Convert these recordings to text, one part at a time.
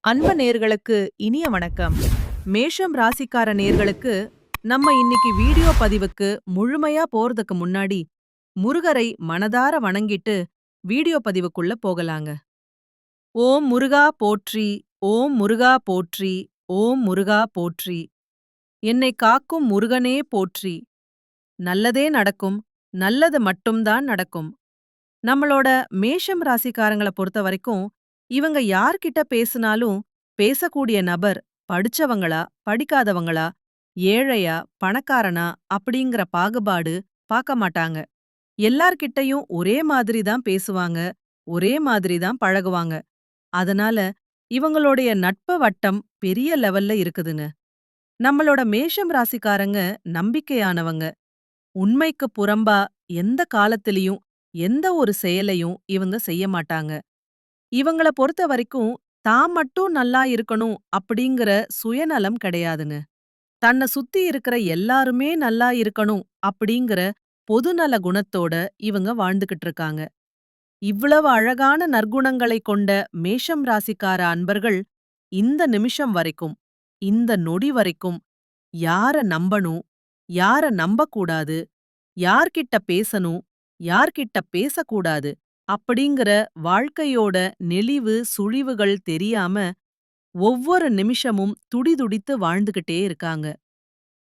அன்பு நேர்களுக்கு இனிய வணக்கம். மேஷம் ராசிக்கார நேர்களுக்கு நம்ம இன்னைக்கு வீடியோ பதிவுக்கு முழுமையா போறதுக்கு முன்னாடி முருகரை மனதார வணங்கிட்டு வீடியோ பதிவுக்குள்ள போகலாங்க. ஓம் முருகா போற்றி, ஓம் முருகா போற்றி, ஓம் முருகா போற்றி. என்னை காக்கும் முருகனே போற்றி. நல்லதே நடக்கும், நல்லது மட்டும்தான் நடக்கும். நம்மளோட மேஷம் ராசிக்காரங்கள பொறுத்த வரைக்கும், இவங்க யார்கிட்ட பேசுனாலும், பேசக்கூடிய நபர் படிச்சவங்களா, படிக்காதவங்களா, ஏழையா, பணக்காரனா அப்படிங்கிற பாகுபாடு பாக்க மாட்டாங்க. எல்லார்கிட்டயும் ஒரே மாதிரி தான் பேசுவாங்க, ஒரே மாதிரி தான் பழகுவாங்க. அதனால இவங்களுடைய நட்பு வட்டம் பெரிய லெவல்ல இருக்குதுங்க. நம்மளோட மேஷம் ராசிக்காரங்க நம்பிக்கையானவங்க. உண்மைக்கு புறம்பா எந்த காலத்திலயும் எந்த ஒரு செயலையும் இவங்க செய்ய மாட்டாங்க. இவங்கள பொறுத்த வரைக்கும் தான் மட்டும் நல்லா இருக்கணும் அப்படிங்கிற சுயநலம் கிடையாதுங்க. தன்னை சுத்தி இருக்கிற எல்லாருமே நல்லா இருக்கணும் அப்படிங்கிற பொதுநல குணத்தோட இவங்க வாழ்ந்துகிட்டு இருக்காங்க. இவ்வளவு அழகான நற்குணங்களை கொண்ட மேஷம் ராசிக்கார அன்பர்கள் இந்த நிமிஷம் வரைக்கும், இந்த நொடி வரைக்கும் யார நம்பணும், யார நம்பக்கூடாது, யார்கிட்ட பேசணும், யார்கிட்ட பேசக்கூடாது அப்படிங்கிற வாழ்க்கையோட நெளிவு சுழிவுகள் தெரியாம ஒவ்வொரு நிமிஷமும் துடிதுடித்து வாழ்ந்துகிட்டே இருக்காங்க.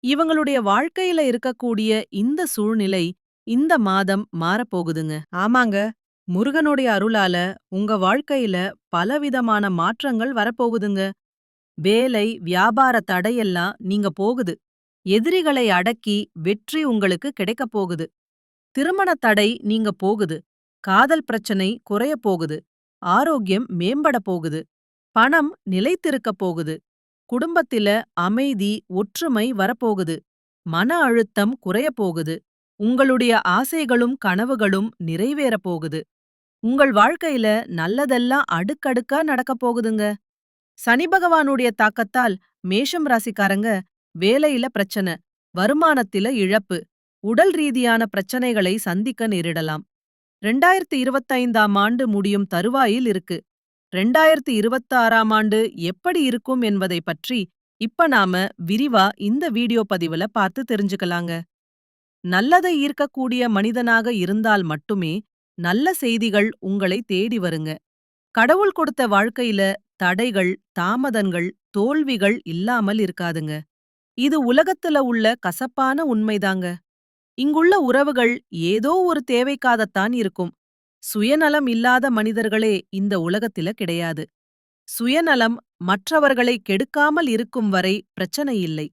இவங்களுடைய வாழ்க்கையில இருக்கக்கூடிய இந்த சூழ்நிலை இந்த மாதம் மாறப்போகுதுங்க. ஆமாங்க, முருகனுடைய அருளால உங்க வாழ்க்கையில பலவிதமான மாற்றங்கள் வரப்போகுதுங்க. வேலை, வியாபார தடையெல்லாம் நீங்க போகுது. எதிரிகளை அடக்கி வெற்றி உங்களுக்கு கிடைக்கப் போகுது. திருமண தடை நீங்க போகுது. காதல் பிரச்சனை குறைய போகுது. ஆரோக்கியம் மேம்பட போகுது. பணம் நிலைத்திருக்க போகுது. குடும்பத்தில அமைதி, ஒற்றுமை வரப்போகுது. மன அழுத்தம் குறைய போகுது. உங்களுடைய ஆசைகளும் கனவுகளும் நிறைவேறப் போகுது. உங்கள் வாழ்க்கையில நல்லதெல்லாம் அடுக்கடுக்கா நடக்கப் போகுதுங்க. சனி பகவானுடைய தாக்கத்தால் மேஷம் ராசிக்காரங்க வேலையில பிரச்சனை, வருமானத்தில இழப்பு, உடல் ரீதியான பிரச்சனைகளை சந்திக்க நேரிடலாம். 2025ஆம் ஆண்டு முடியும் தருவாயில் இருக்கு. 2026ஆம் ஆண்டு எப்படி இருக்கும் என்பதை பற்றி இப்ப நாம விரிவா இந்த வீடியோ பதிவுல பார்த்து தெரிஞ்சுக்கலாங்க. நல்லதை ஈர்க்கக்கூடிய மனிதனாக இருந்தால் மட்டுமே நல்ல செய்திகள் உங்களை தேடி வருங்க. கடவுள் கொடுத்த வாழ்க்கையில தடைகள், தாமதங்கள், தோல்விகள் இல்லாமல் இருக்காதுங்க. இது உலகத்துல உள்ள கசப்பான உண்மைதாங்க. இங்குள்ள உறவுகள் ஏதோ ஒரு தேவைக்காகத்தான் இருக்கும். சுயநலம் இல்லாத மனிதர்களே இந்த உலகத்தில கிடையாது. சுயநலம் மற்றவர்களை கெடுக்காமல் இருக்கும் வரை பிரச்சனை இல்லை.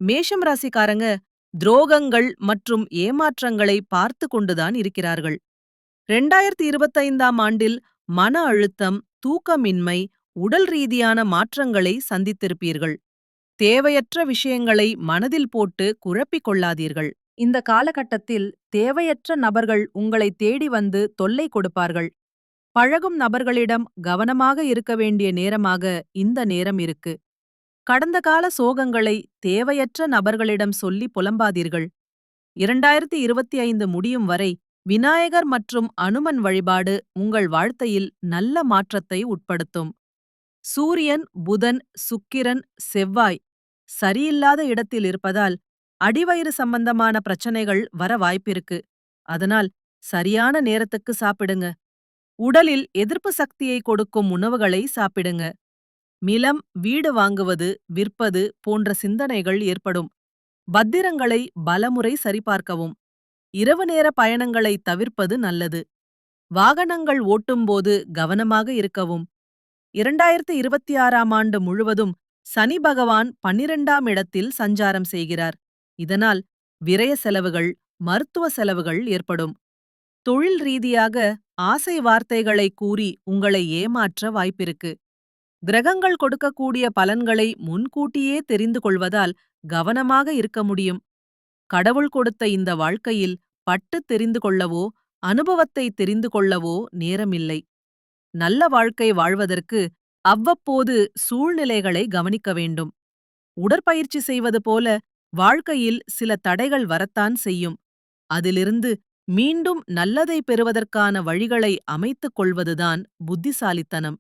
மேஷம் ராசிக்காரங்க துரோகங்கள் மற்றும் ஏமாற்றங்களை பார்த்து கொண்டுதான் இருக்கிறார்கள். 2025ஆம் ஆண்டில் மன அழுத்தம், தூக்கமின்மை, உடல் ரீதியான மாற்றங்களை சந்தித்திருப்பீர்கள். தேவையற்ற விஷயங்களை மனதில் போட்டு குழப்பிக் கொள்ளாதீர்கள். இந்த காலகட்டத்தில் தேவையற்ற நபர்கள் உங்களை தேடி வந்து தொல்லை கொடுப்பார்கள். பழகும் நபர்களிடம் கவனமாக இருக்க வேண்டிய நேரமாக இந்த நேரம் இருக்கு. கடந்த கால சோகங்களை தேவையற்ற நபர்களிடம் சொல்லி புலம்பாதீர்கள். 2025 முடியும் வரை விநாயகர் மற்றும் அனுமன் வழிபாடு உங்கள் வாழ்க்கையில் நல்ல மாற்றத்தை உட்படுத்தும். சூரியன், புதன், சுக்கிரன், செவ்வாய் சரியில்லாத இடத்தில் இருப்பதால் அடிவயிறு சம்பந்தமான பிரச்சனைகள் வர வாய்ப்பிருக்கு. அதனால் சரியான நேரத்துக்கு சாப்பிடுங்க. உடலில் எதிர்ப்பு சக்தியை கொடுக்கும் உணவுகளை சாப்பிடுங்க. நிலம், வீடு வாங்குவது, விற்பது போன்ற சிந்தனைகள் ஏற்படும். பத்திரங்களை பலமுறை சரிபார்க்கவும். இரவு நேர பயணங்களை தவிர்ப்பது நல்லது. வாகனங்கள் ஓட்டும்போது கவனமாக இருக்கவும். 2026ஆம் ஆண்டு முழுவதும் சனி பகவான் 12ஆம் இடத்தில் சஞ்சாரம் செய்கிறார். இதனால் விரய செலவுகள், மருத்துவ செலவுகள் ஏற்படும். தொழில் ரீதியாக ஆசை வார்த்தைகளை கூறி உங்களை ஏமாற்ற வாய்ப்பிருக்கு. கிரகங்கள் கொடுக்கக்கூடிய பலன்களை முன்கூட்டியே தெரிந்து கொள்வதால் கவனமாக இருக்க முடியும். கடவுள் கொடுத்த இந்த வாழ்க்கையில் பட்டு தெரிந்து கொள்ளவோ, அனுபவத்தை தெரிந்து கொள்ளவோ நேரமில்லை. நல்ல வாழ்க்கை வாழ்வதற்கு அவ்வப்போது சூழ்நிலைகளை கவனிக்க வேண்டும். உடற்பயிற்சி செய்வது போல வாழ்க்கையில் சில தடைகள் வரத்தான் செய்யும். அதிலிருந்து மீண்டும் நல்லதை பெறுவதற்கான வழிகளை அமைத்துக் கொள்வதுதான் புத்திசாலித்தனம்.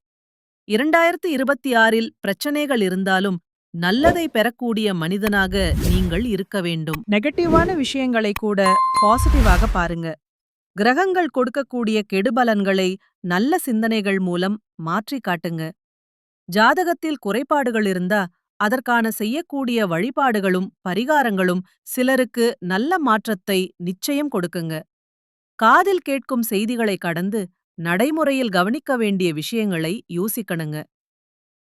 2026இல் பிரச்சனைகள் இருந்தாலும் நல்லதை பெறக்கூடிய மனிதனாக நீங்கள் இருக்க வேண்டும். நெகட்டிவான விஷயங்களை கூட பாசிட்டிவாக பாருங்க. கிரகங்கள் கொடுக்கக்கூடிய கெடுபலன்களை நல்ல சிந்தனைகள் மூலம் மாற்றி காட்டுங்க. ஜாதகத்தில் குறைபாடுகள் இருந்தா அதற்கான செய்யக்கூடிய வழிபாடுகளும் பரிகாரங்களும் சிலருக்கு நல்ல மாற்றத்தை நிச்சயம் கொடுக்குங்க. காதில் கேட்கும் செய்திகளை கடந்து நடைமுறையில் கவனிக்க வேண்டிய விஷயங்களை யோசிக்கணுங்க.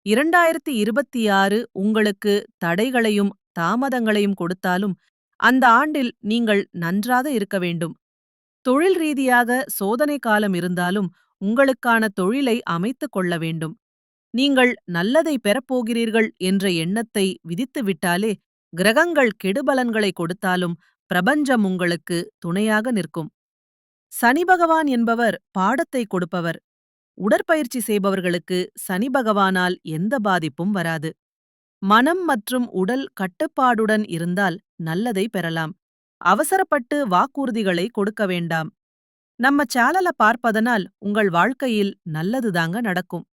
2026 உங்களுக்கு தடைகளையும் தாமதங்களையும் கொடுத்தாலும் அந்த ஆண்டில் நீங்கள் நன்றாக இருக்க வேண்டும். தொழில் ரீதியாக சோதனை காலம் இருந்தாலும் உங்களுக்கான தொழிலை அமைத்துக் கொள்ள வேண்டும். நீங்கள் நல்லதை பெறப்போகிறீர்கள் என்ற எண்ணத்தை விதித்துவிட்டாலே கிரகங்கள் கெடுபலன்களை கொடுத்தாலும் பிரபஞ்சம் உங்களுக்கு துணையாக நிற்கும். சனி பகவான் என்பவர் பாடத்தை கொடுப்பவர். உடற்பயிற்சி செய்பவர்களுக்கு சனி பகவானால் எந்த பாதிப்பும் வராது. மனம் மற்றும் உடல் கட்டுப்பாடுடன் இருந்தால் நல்லதை பெறலாம். அவசரப்பட்டு வாக்குறுதிகளை கொடுக்க வேண்டாம். நம்ம சேனலை பார்ப்பதனால் உங்கள் வாழ்க்கையில் நல்லதுதாங்க நடக்கும்.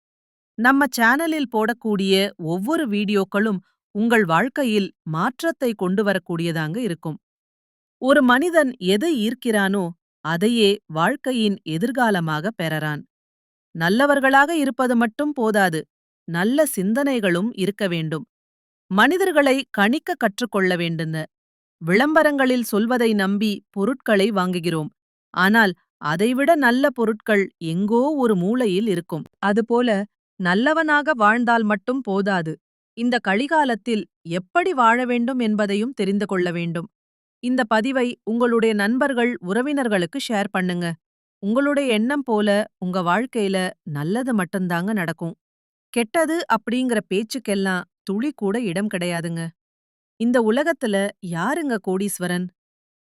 நம்ம சேனலில் போடக்கூடிய ஒவ்வொரு வீடியோக்களும் உங்கள் வாழ்க்கையில் மாற்றத்தை கொண்டு வரக்கூடியதாங்க இருக்கும். ஒரு மனிதன் எதை ஈர்க்கிறானோ அதையே வாழ்க்கையின் எதிர்காலமாக பெறறான். நல்லவர்களாக இருப்பது மட்டும் போதாது, நல்ல சிந்தனைகளும் இருக்க வேண்டும். மனிதர்களை கணிக்க கற்றுக்கொள்ள வேண்டுங்க. விளம்பரங்களில் சொல்வதை நம்பி பொருட்களை வாங்குகிறோம். ஆனால் அதைவிட நல்ல பொருட்கள் எங்கோ ஒரு மூலையில் இருக்கும். அதுபோல நல்லவனாக வாழ்ந்தால் மட்டும் போதாது. இந்த கலிகாலத்தில் எப்படி வாழ வேண்டும் என்பதையும் தெரிந்து கொள்ள வேண்டும். இந்த பதிவை உங்களுடைய நண்பர்கள், உறவினர்களுக்கு ஷேர் பண்ணுங்க. உங்களுடைய எண்ணம் போல உங்க வாழ்க்கையில நல்லது மட்டும்தாங்க நடக்கும். கெட்டது அப்படிங்கிற பேச்சுக்கெல்லாம் துளி கூட இடம் கிடையாதுங்க. இந்த உலகத்துல யாருங்க கோடீஸ்வரன்?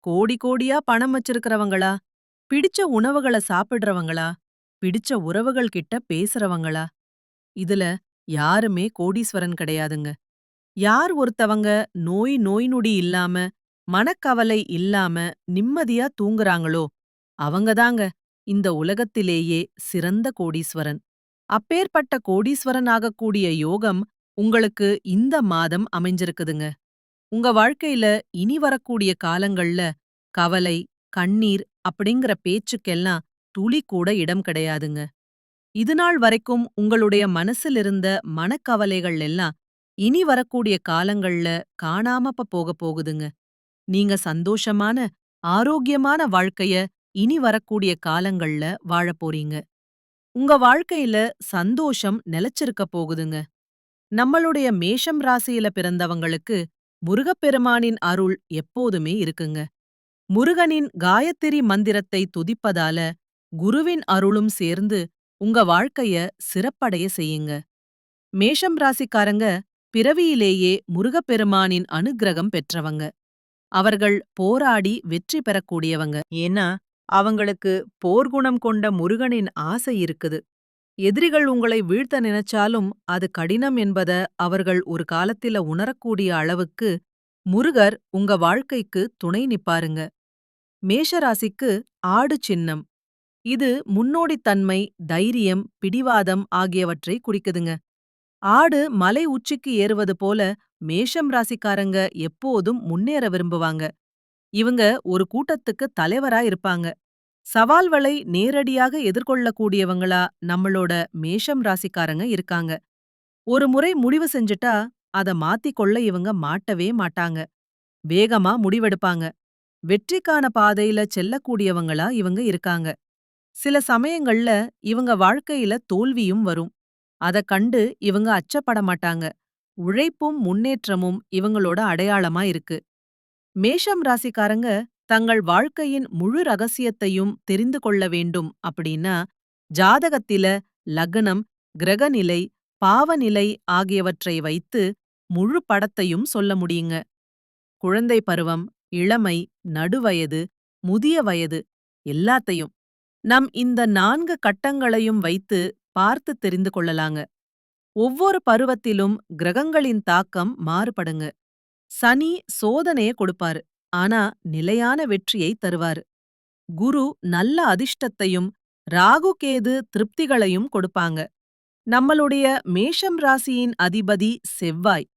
கோடி கோடியா பணம் வச்சிருக்கிறவங்களா? பிடிச்ச உணவுகளை சாப்பிடுறவங்களா? பிடிச்ச உறவுகள் கிட்ட பேசுறவங்களா? இதுல யாருமே கோடீஸ்வரன் கிடையாதுங்க. யார் ஒருத்தவங்க நோய் நொடி இல்லாம, மனக்கவலை இல்லாம நிம்மதியா தூங்குறாங்களோ அவங்கதாங்க இந்த உலகத்திலேயே சிறந்த கோடீஸ்வரன். அப்பேற்பட்ட கோடீஸ்வரன் ஆகக்கூடிய யோகம் உங்களுக்கு இந்த மாதம் அமைஞ்சிருக்குதுங்க. உங்க வாழ்க்கையில இனி வரக்கூடிய காலங்கள்ல கவலை, கண்ணீர் அப்படிங்கிற பேச்சுக்கெல்லாம் துளி கூட இடம் கிடையாதுங்க. இதுநாள் வரைக்கும் உங்களுடைய மனசில் இருந்த மனக்கவலைகள் எல்லாம் இனி வரக்கூடிய காலங்கள்ல காணாம போகப் போகுதுங்க. நீங்க சந்தோஷமான, ஆரோக்கியமான வாழ்க்கைய இனி வரக்கூடிய காலங்கள்ல வாழப் போறீங்க. உங்க வாழ்க்கையில சந்தோஷம் நிலைச்சிருக்க போகுதுங்க. நம்மளுடைய மேஷம் ராசியில பிறந்தவங்களுக்கு முருகப்பெருமானின் அருள் எப்போதுமே இருக்குங்க. முருகனின் காயத்திரி மந்திரத்தை துதிப்பதால குருவின் அருளும் சேர்ந்து உங்க வாழ்க்கைய சிறப்படைய செய்யுங்க. மேஷம் ராசிக்காரங்க பிறவியிலேயே முருகப்பெருமானின் அனுக்கிரகம் பெற்றவங்க. அவர்கள் போராடி வெற்றி பெறக்கூடியவங்க. ஏன்னா அவங்களுக்கு போர்க்குணம் கொண்ட முருகனின் ஆசை இருக்குது. எதிரிகள் உங்களை வீழ்த்த நினைச்சாலும் அது கடினம் என்பத அவர்கள் ஒரு காலத்தில உணரக்கூடிய அளவுக்கு முருகர் உங்க வாழ்க்கைக்கு துணை நிப்பாருங்க. மேஷராசிக்கு ஆடு சின்னம். இது முன்னோடித்தன்மை, தைரியம், பிடிவாதம் ஆகியவற்றை குறிக்குதுங்க. ஆடு மலை உச்சிக்கு ஏறுவது போல மேஷம் ராசிக்காரங்க எப்போதும் முன்னேற விரும்புவாங்க. இவங்க ஒரு கூட்டத்துக்கு தலைவரா இருப்பாங்க. சவால்களை நேரடியாக எதிர்கொள்ளக்கூடியவங்களா நம்மளோட மேஷம் ராசிக்காரங்க இருக்காங்க. ஒரு முறை முடிவு செஞ்சுட்டா அத மாத்திக்கொள்ள இவங்க மாட்டவே மாட்டாங்க. வேகமா முடிவெடுப்பாங்க. வெற்றிக்கான பாதையில செல்லக்கூடியவங்களா இவங்க இருக்காங்க. சில சமயங்கள்ல இவங்க வாழ்க்கையில தோல்வியும் வரும். அத கண்டு இவங்க அச்சப்பட மாட்டாங்க. உழைப்பும் முன்னேற்றமும் இவங்களோட அடையாளமா இருக்கு. மேஷம் ராசிக்காரங்க தங்கள் வாழ்க்கையின் முழு ரகசியத்தையும் தெரிந்து கொள்ள வேண்டும் அப்படின்னா ஜாதகத்தில லக்னம், கிரகநிலை, பாவநிலை ஆகியவற்றை வைத்து முழு படத்தையும் சொல்ல முடியுங்க. குழந்தை பருவம், இளமை, நடுவயது, முதிய வயது எல்லாத்தையும் நம் இந்த 4 கட்டங்களையும் வைத்து பார்த்து தெரிந்து கொள்ளலாங்க. ஒவ்வொரு பருவத்திலும் கிரகங்களின் தாக்கம் மாறுபடுங்க. சனி சோதனைய கொடுப்பாரு, ஆனா நிலையான வெற்றியை தருவாரு. குரு நல்ல அதிர்ஷ்டத்தையும் ராகு கேது திருப்திகளையும் கொடுப்பாங்க. நம்மளுடைய மேஷம் ராசியின் அதிபதி செவ்வாய்.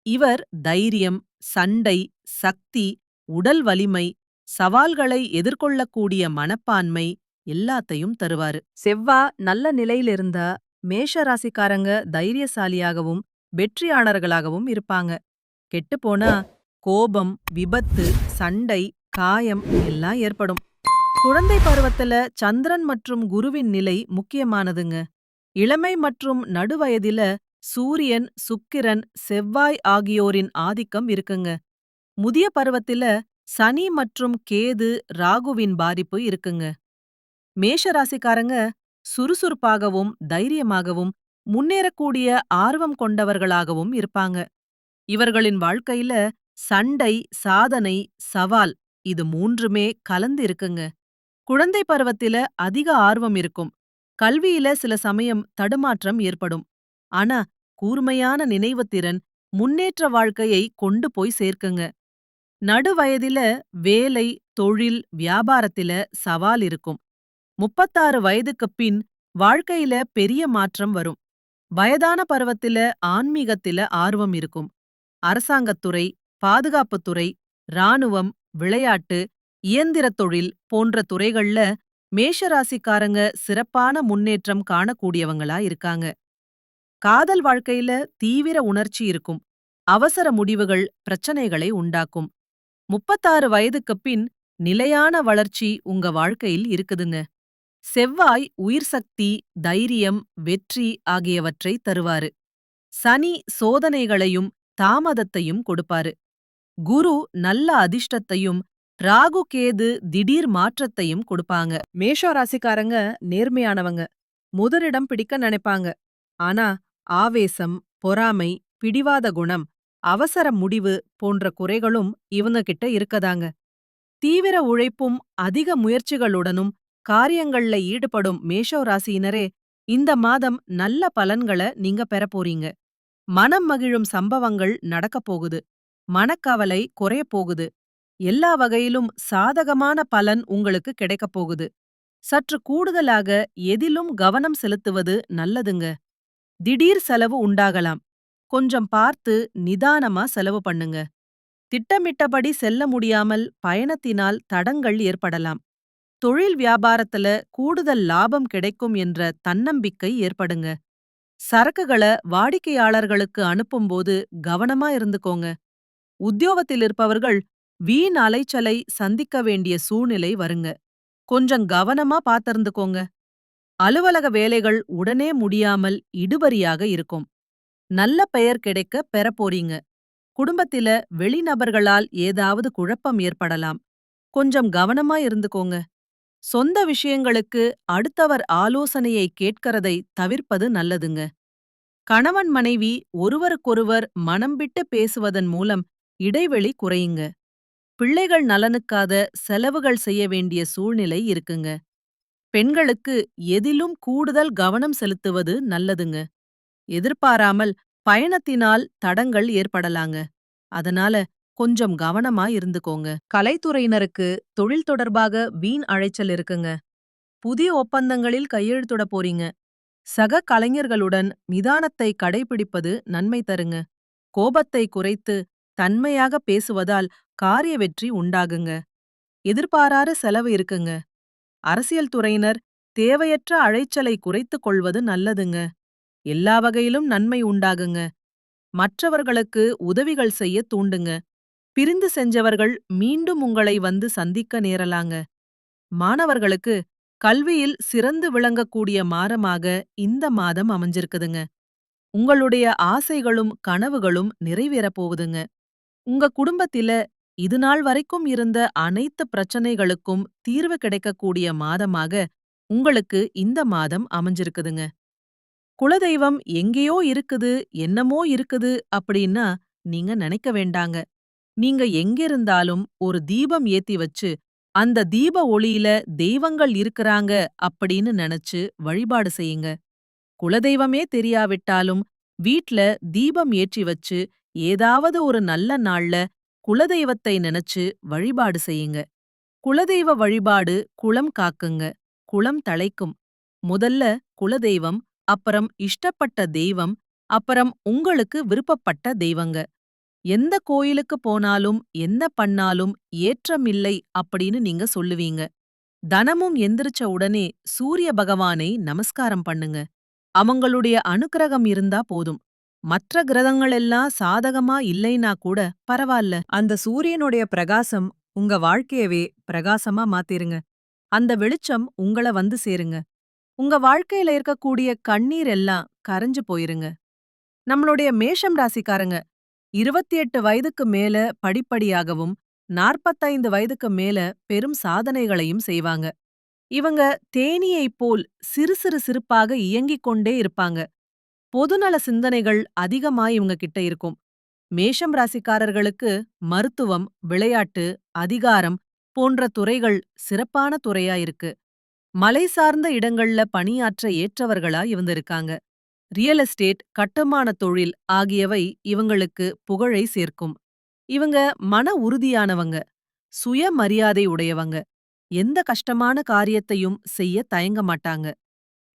இவர் தைரியம், சண்டை, சக்தி, உடல் வலிமை, சவால்களை எதிர்கொள்ளக்கூடிய மனப்பான்மை எல்லாத்தையும் தருவாரு. செவ்வா நல்ல நிலையில இருந்தா மேஷ ராசிக்காரங்க தைரியசாலியாகவும் வெற்றியாளர்களாகவும் இருப்பாங்க. கெட்டுப்போனா கோபம், விபத்து, சண்டை, காயம் எல்லாம் ஏற்படும். குழந்தை பருவத்துல சந்திரன் மற்றும் குருவின் நிலை முக்கியமானதுங்க. இளமை மற்றும் நடுவயதில சூரியன், சுக்கிரன், செவ்வாய் ஆகியோரின் ஆதிக்கம் இருக்குங்க. முதிய பருவத்தில சனி மற்றும் கேது, ராகுவின் பாதிப்பு இருக்குங்க. மேஷ ராசிக்காரங்க சுறுசுறுப்பாகவும் தைரியமாகவும் முன்னேறக்கூடிய ஆர்வம் கொண்டவர்களாகவும் இருப்பாங்க. இவர்களின் வாழ்க்கையில சண்டை, சாதனை, சவால் இது மூன்றுமே கலந்து இருக்குங்க. குழந்தை பருவத்தில அதிக ஆர்வம் இருக்கும். கல்வியில சில சமயம் தடுமாற்றம் ஏற்படும். ஆனா கூர்மையான நினைவுத்திறன் முன்னேற்ற வாழ்க்கையை கொண்டு போய் சேர்க்குங்க. நடுவயதில வேலை, தொழில், வியாபாரத்தில சவால் இருக்கும். 36 வயதுக்குப் பின் வாழ்க்கையில பெரிய மாற்றம் வரும். வயதான பருவத்தில ஆன்மீகத்தில ஆர்வம் இருக்கும். அரசாங்கத்துறை, பாதுகாப்புத்துறை, இராணுவம், விளையாட்டு, இயந்திரத் தொழில் போன்ற துறைகள்ல மேஷராசிக்காரங்க சிறப்பான முன்னேற்றம் காணக்கூடியவங்களா இருக்காங்க. காதல் வாழ்க்கையில தீவிர உணர்ச்சி இருக்கும். அவசர முடிவுகள் பிரச்சனைகளை உண்டாக்கும். 36 வயதுக்குப் பின் நிலையான வளர்ச்சி உங்க வாழ்க்கையில் இருக்குதுங்க. செவ்வாய் உயிர்சக்தி, தைரியம், வெற்றி ஆகியவற்றை தருவாரு. சனி சோதனைகளையும் தாமதத்தையும் கொடுப்பாரு. குரு நல்ல அதிர்ஷ்டத்தையும், ராகு கேது திடீர் மாற்றத்தையும் கொடுப்பாங்க. மேஷ ராசிக்காரங்க நேர்மையானவங்க. முதலிடம் பிடிக்க நினைப்பாங்க. ஆனா ஆவேசம், பொறாமை, பிடிவாத குணம், அவசர முடிவு போன்ற குறைகளும் இவங்க கிட்ட இருக்கதாங்க. தீவிர உழைப்பும் அதிக முயற்சிகளுடனும் காரியங்கள்ல ஈடுபடும் மேஷோ ராசியினரே இந்த மாதம் நல்ல பலன்களை நீங்க பெறப் போறீங்க. மனம் மகிழும் சம்பவங்கள் நடக்கப் போகுது. மனக்கவலை குறையப் போகுது. எல்லா வகையிலும் சாதகமான பலன் உங்களுக்கு கிடைக்கப் போகுது. சற்று கூடுதலாக எதிலும் கவனம் செலுத்துவது நல்லதுங்க. திடீர் செலவு உண்டாகலாம். கொஞ்சம் பார்த்து நிதானமா செலவு பண்ணுங்க. திட்டமிட்டபடி செல்ல முடியாமல் பயணத்தினால் தடங்கள் ஏற்படலாம். தொழில் வியாபாரத்துல கூடுதல் லாபம் கிடைக்கும் என்ற தன்னம்பிக்கை ஏற்படுங்க. சரக்குகளை வாடிக்கையாளர்களுக்கு அனுப்பும்போது கவனமா இருந்துக்கோங்க. உத்தியோகத்தில் இருப்பவர்கள் வீண் அலைச்சலை சந்திக்க வேண்டிய சூழ்நிலை வருங்க. கொஞ்சம் கவனமா பார்த்திருந்துக்கோங்க. அலுவலக வேலைகள் உடனே முடியாமல் இடுபறியாக இருக்கும். நல்ல பெயர் கிடைக்க பெறப் போறீங்க. குடும்பத்தில வெளிநபர்களால் ஏதாவது குழப்பம் ஏற்படலாம். கொஞ்சம் கவனமா இருந்துக்கோங்க. சொந்த விஷயங்களுக்கு அடுத்தவர் ஆலோசனையை கேட்கறதை தவிர்ப்பது நல்லதுங்க. கணவன் மனைவி ஒருவருக்கொருவர் மனம் விட்டு பேசுவதன் மூலம் இடைவெளி குறையுங்க. பிள்ளைகள் நலனுக்காக செலவுகள் செய்ய வேண்டிய சூழ்நிலை இருக்குங்க. பெண்களுக்கு எதிலும் கூடுதல் கவனம் செலுத்துவது நல்லதுங்க. எதிர்பாராமல் பயணத்தினால் தடங்கள் ஏற்படலாங்க. அதனால கொஞ்சம் கவனமா இருந்துக்கோங்க. கலைத்துறையினருக்கு தொழில் தொடர்பாக வீண் அழைச்சல் இருக்குங்க. புதிய ஒப்பந்தங்களில் கையெழுத்திட போறீங்க. சக கலைஞர்களுடன் நிதானத்தை கடைபிடிப்பது நன்மை தருங்க. கோபத்தை குறைத்து தன்மையாக பேசுவதால் காரிய வெற்றி உண்டாகுங்க. எதிர்பாராத செலவு இருக்குங்க. அரசியல் துறையினர் தேவையற்ற அழைச்சலை குறைத்துக் கொள்வது நல்லதுங்க. எல்லா வகையிலும் நன்மை உண்டாகுங்க. மற்றவர்களுக்கு உதவிகள் செய்ய தூண்டுங்க. பிரிந்து செஞ்சவர்கள் மீண்டும் உங்களை வந்து சந்திக்க நேரலாங்க. மாணவர்களுக்கு கல்வியில் சிறந்து விளங்கக்கூடிய மாதமாக இந்த மாதம் அமைஞ்சிருக்குதுங்க. உங்களுடைய ஆசைகளும் கனவுகளும் நிறைவேறப் போகுதுங்க. உங்க குடும்பத்தில இதுநாள் வரைக்கும் இருந்த அனைத்து பிரச்சனைகளுக்கும் தீர்வு கிடைக்கக்கூடிய மாதமாக உங்களுக்கு இந்த மாதம் அமைஞ்சிருக்குதுங்க. குலதெய்வம் எங்கேயோ இருக்குது, என்னமோ இருக்குது அப்படின்னா நீங்க நினைக்க வேண்டாங்க. நீங்க எங்கிருந்தாலும் ஒரு தீபம் ஏத்தி வச்சு, அந்த தீப ஒளியில தெய்வங்கள் இருக்குறாங்க அப்படின்னு நினைச்சு வழிபாடு செய்யுங்க. குலதெய்வமே தெரியாவிட்டாலும் வீட்ல தீபம் ஏற்றி வச்சு, ஏதாவது ஒரு நல்ல நாள்ல குலதெய்வத்தை நினைச்சு வழிபாடு செய்யுங்க. குலதெய்வ வழிபாடு குலம் காக்குங்க. குலம் தழைக்கும். முதல்ல குலதெய்வம், அப்புறம் இஷ்டப்பட்ட தெய்வம், அப்புறம் உங்களுக்கு விருப்பப்பட்ட தெய்வங்க. எந்த கோயிலுக்கு போனாலும், என்ன பண்ணாலும் ஏற்றமில்லை அப்படின்னு நீங்க சொல்லுவீங்க. தனமும் எந்திரிச்ச உடனே சூரிய பகவானை நமஸ்காரம் பண்ணுங்க. அவங்களுடைய அனுக்கிரகம் இருந்தா போதும். மற்ற கிரகங்களெல்லாம் சாதகமா இல்லைனா கூட பரவால்ல. அந்த சூரியனுடைய பிரகாசம் உங்க வாழ்க்கையவே பிரகாசமா மாத்திருங்க. அந்த வெளிச்சம் உங்கள வந்து சேருங்க. உங்க வாழ்க்கையில இருக்கக்கூடிய கண்ணீர் எல்லாம் கரைஞ்சு போயிருங்க. நம்மளுடைய மேஷம் ராசிக்காரங்க 28 வயதுக்கு மேல படிப்படியாகவும், 45 வயதுக்கு மேல பெரும் சாதனைகளையும் செய்வாங்க. இவங்க தேனீயைப் போல் சிறு சிறு சிறுப்பாக இயங்கிக் கொண்டே இருப்பாங்க. பொதுநல சிந்தனைகள் அதிகமா இவங்க கிட்ட இருக்கும். மேஷம் ராசிக்காரர்களுக்கு மருத்துவம், விளையாட்டு, அதிகாரம் போன்ற துறைகள் சிறப்பான துறையா இருக்கு. மலை சார்ந்த இடங்கள்ல பணியாற்ற ஏற்றவர்களா இவங்க இருக்காங்க. ரியல் எஸ்டேட், கட்டுமான தொழில் ஆகியவை இவங்களுக்கு புகழை சேர்க்கும். இவங்க மன உறுதியானவங்க, சுயமரியாதை உடையவங்க. எந்த கஷ்டமான காரியத்தையும் செய்ய தயங்க மாட்டாங்க.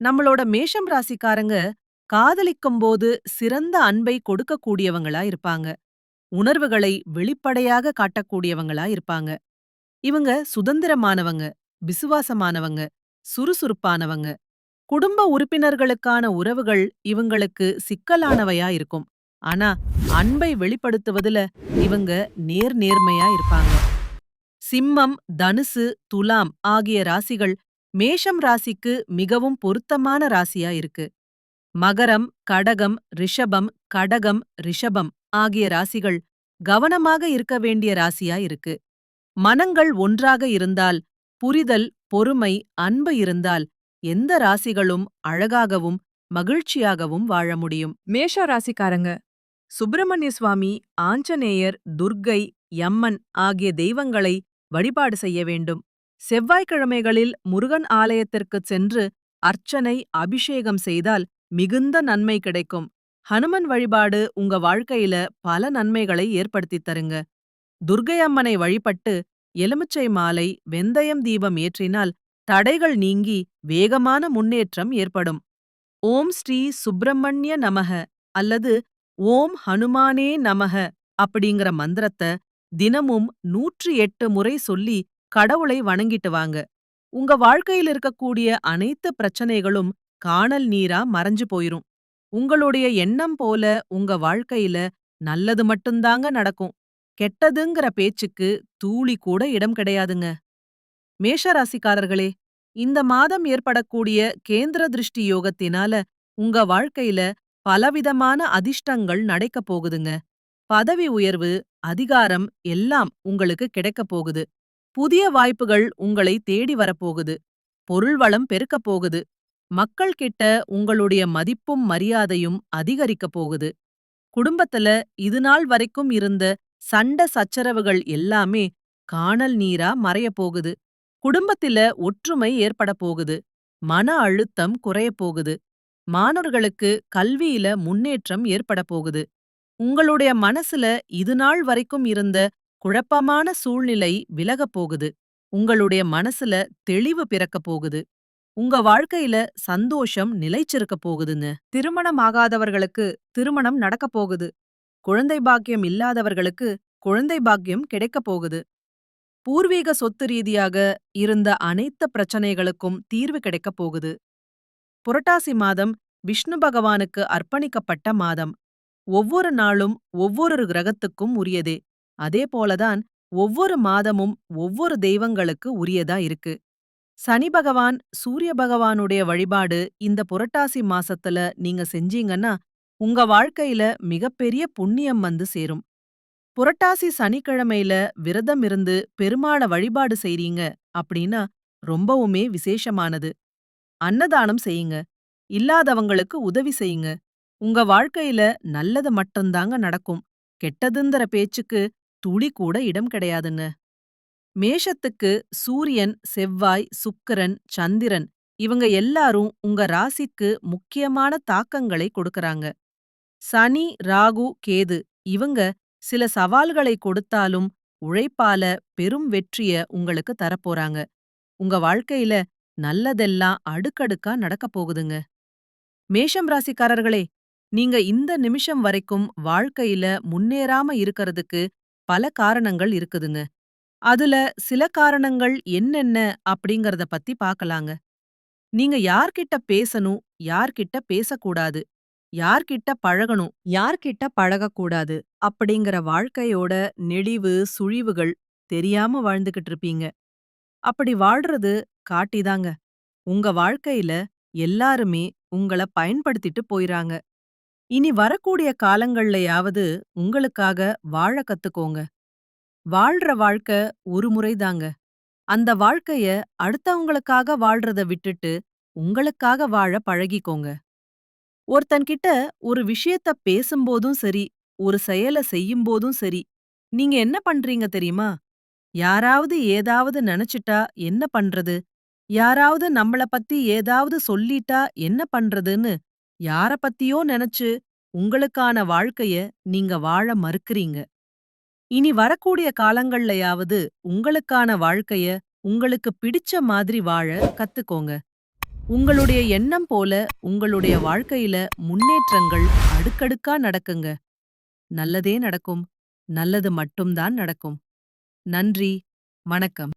நம்மளோட மேஷம் ராசிக்காரங்க காதலிக்கும்போது சிறந்த அன்பை கொடுக்கக்கூடியவங்களா இருப்பாங்க. உணர்வுகளை வெளிப்படையாக காட்டக்கூடியவங்களா இருப்பாங்க. இவங்க சுதந்திரமானவங்க, விசுவாசமானவங்க, சுறுசுறுப்பானவங்க. குடும்ப உறுப்பினர்களுக்கான உறவுகள் இவங்களுக்கு சிக்கலானவையா இருக்கும். ஆனா அன்பை வெளிப்படுத்துவதுல இவங்க நேர்மையா இருப்பாங்க. சிம்மம், தனுசு, துலாம் ஆகிய ராசிகள் மேஷம் ராசிக்கு மிகவும் பொருத்தமான ராசியா இருக்கு. மகரம், கடகம், ரிஷபம், கடகம், ரிஷபம் ஆகிய ராசிகள் கவனமாக இருக்க வேண்டிய ராசியா இருக்கு. மனங்கள் ஒன்றாக இருந்தால், புரிதல், பொறுமை, அன்பு இருந்தால் எந்த ராசிகளும் அழகாகவும் மகிழ்ச்சியாகவும் வாழ முடியும். மேஷ ராசிக்காரங்க சுப்பிரமணிய சுவாமி, ஆஞ்சநேயர், துர்க்கை, யம்மன் ஆகிய தெய்வங்களை வழிபாடு செய்ய வேண்டும். செவ்வாய்க்கிழமைகளில் முருகன் ஆலயத்திற்குச் சென்று அர்ச்சனை, அபிஷேகம் செய்தால் மிகுந்த நன்மை கிடைக்கும். ஹனுமன் வழிபாடு உங்க வாழ்க்கையில பல நன்மைகளை ஏற்படுத்தித் தருங்க. துர்க்கை அம்மனை வழிபட்டு எலுமிச்சை மாலை, வெந்தயம் தீபம் ஏற்றினால் தடைகள் நீங்கி வேகமான முன்னேற்றம் ஏற்படும். ஓம் ஸ்ரீ சுப்பிரமணிய நமக அல்லது ஓம் ஹனுமானே நமக அப்படிங்கிற மந்திரத்தை தினமும் 108 முறை சொல்லி கடவுளை வணங்கிட்டு வாங்க. உங்க வாழ்க்கையில் இருக்கக்கூடிய அனைத்து பிரச்சனைகளும் காணல் நீரா மறைஞ்சு போயிரும். உங்களுடைய எண்ணம் போல உங்க வாழ்க்கையில நல்லது மட்டும்தாங்க நடக்கும். கெட்டதுங்கிற பேச்சுக்கு தூளி கூட இடம் கிடையாதுங்க. மேஷராசிக்காரர்களே, இந்த மாதம் ஏற்படக்கூடிய கேந்திர திருஷ்டி யோகத்தினால உங்க வாழ்க்கையில பலவிதமான அதிர்ஷ்டங்கள் நடக்கப் போகுதுங்க. பதவி உயர்வு, அதிகாரம் எல்லாம் உங்களுக்கு கிடைக்கப் போகுது. புதிய வாய்ப்புகள் உங்களை தேடி வரப்போகுது. பொருள் வளம் பெருக்கப் போகுது. மக்கள் கிட்ட உங்களுடைய மதிப்பும் மரியாதையும் அதிகரிக்கப் போகுது. குடும்பத்துல இதுநாள் வரைக்கும் இருந்த சண்ட சச்சரவுகள் எல்லாமே காணல் நீரா மறையப் போகுது. குடும்பத்தில ஒற்றுமை ஏற்பட போகுது. மன அழுத்தம் குறையப் போகுது. மாணவர்களுக்கு கல்வியில முன்னேற்றம் ஏற்பட போகுது. உங்களுடைய மனசுல இதுநாள் வரைக்கும் இருந்த குழப்பமான சூழ்நிலை விலகப் போகுது. உங்களுடைய மனசுல தெளிவு பிறக்கப் போகுது. உங்க வாழ்க்கையில சந்தோஷம் நிலைச்சிருக்கப் போகுதுங்க. திருமணம் ஆகாதவர்களுக்கு திருமணம் நடக்கப் போகுது. குழந்தை பாக்கியம் இல்லாதவர்களுக்கு குழந்தை பாக்கியம் கிடைக்கப் போகுது. பூர்வீக சொத்து ரீதியாக இருந்த அனைத்து பிரச்சனைகளுக்கும் தீர்வு கிடைக்கப் போகுது. புரட்டாசி மாதம் விஷ்ணு பகவானுக்கு அர்ப்பணிக்கப்பட்ட மாதம். ஒவ்வொரு நாளும் ஒவ்வொரு கிரகத்துக்கும் உரியதே. அதே போலதான் ஒவ்வொரு மாதமும் ஒவ்வொரு தெய்வங்களுக்கு உரியதா இருக்கு. சனி பகவான், சூரிய பகவானுடைய வழிபாடு இந்த புரட்டாசி மாசத்துல நீங்க செஞ்சீங்கன்னா உங்க வாழ்க்கையில மிகப்பெரிய புண்ணியம் வந்து சேரும். புரட்டாசி சனிக்கிழமையில விரதம் இருந்து பெருமாள வழிபாடு செய்றீங்க அப்படின்னா ரொம்பவுமே விசேஷமானது. அன்னதானம் செய்யுங்க. இல்லாதவங்களுக்கு உதவி செய்யுங்க. உங்க வாழ்க்கையில நல்லது மட்டும்தாங்க நடக்கும். கெட்டதுங்கிற பேச்சுக்கு துளி கூட இடம் கிடையாதுங்க. மேஷத்துக்கு சூரியன், செவ்வாய், சுக்கிரன், சந்திரன் இவங்க எல்லாரும் உங்க ராசிக்கு முக்கியமான தாக்கங்களை கொடுக்கறாங்க. சனி, ராகு, கேது இவங்க சில சவால்களை கொடுத்தாலும் உழைப்பால பெரும் வெற்றிய உங்களுக்கு தரப்போறாங்க. உங்க வாழ்க்கையில நல்லதெல்லாம் அடுக்கடுக்கா நடக்கப் போகுதுங்க. மேஷம் ராசிக்காரர்களே, நீங்க இந்த நிமிஷம் வரைக்கும் வாழ்க்கையில முன்னேறாம இருக்கறதுக்கு பல காரணங்கள் இருக்குதுங்க. அதுல சில காரணங்கள் என்னென்ன அப்படிங்கறத பத்தி பார்க்கலாங்க. நீங்க யார்கிட்ட பேசணும், யார்கிட்ட பேசக்கூடாது, யார்கிட்ட பழகணும், யார்கிட்ட பழகக்கூடாது அப்படிங்கிற வாழ்க்கையோட நெளிவு, சுழிவுகள் தெரியாம வாழ்ந்துகிட்டு இருப்பீங்க. அப்படி வாழ்றது காட்டிதாங்க. உங்க வாழ்க்கையில எல்லாருமே உங்கள பயன்படுத்திட்டு போயிராங்க. இனி வரக்கூடிய காலங்கள்லயாவது உங்களுக்காக வாழ கத்துக்கோங்க. வாழ்ற வாழ்க்கை ஒரு முறைதாங்க. அந்த வாழ்க்கைய அடுத்தவங்களுக்காக வாழ்றத விட்டுட்டு, உங்களுக்காக வாழ பழகிக்கோங்க. ஒருத்தன்கிட்ட ஒரு விஷயத்த பேசும்போதும் சரி, ஒரு செயல செய்யும்போதும் சரி, நீங்க என்ன பண்றீங்க தெரியுமா? யாராவது ஏதாவது நெனச்சுட்டா என்ன பண்றது? யாராவது நம்மள பத்தி ஏதாவது சொல்லிட்டா என்ன பண்றதுன்னு, யார பத்தியோ நெனச்சு, உங்களுக்கான வாழ்க்கைய நீங்க வாழ மறுக்கறீங்க. இனி வரக்கூடிய காலங்கள்லயாவது உங்களுக்கான வாழ்க்கைய உங்களுக்கு பிடிச்ச மாதிரி வாழ கத்துக்கோங்க. உங்களுடைய எண்ணம் போல உங்களுடைய வாழ்க்கையில முன்னேற்றங்கள் அடுக்கடுக்கா நடக்குங்க. நல்லதே நடக்கும். நல்லது மட்டும் தான் நடக்கும். நன்றி. வணக்கம்.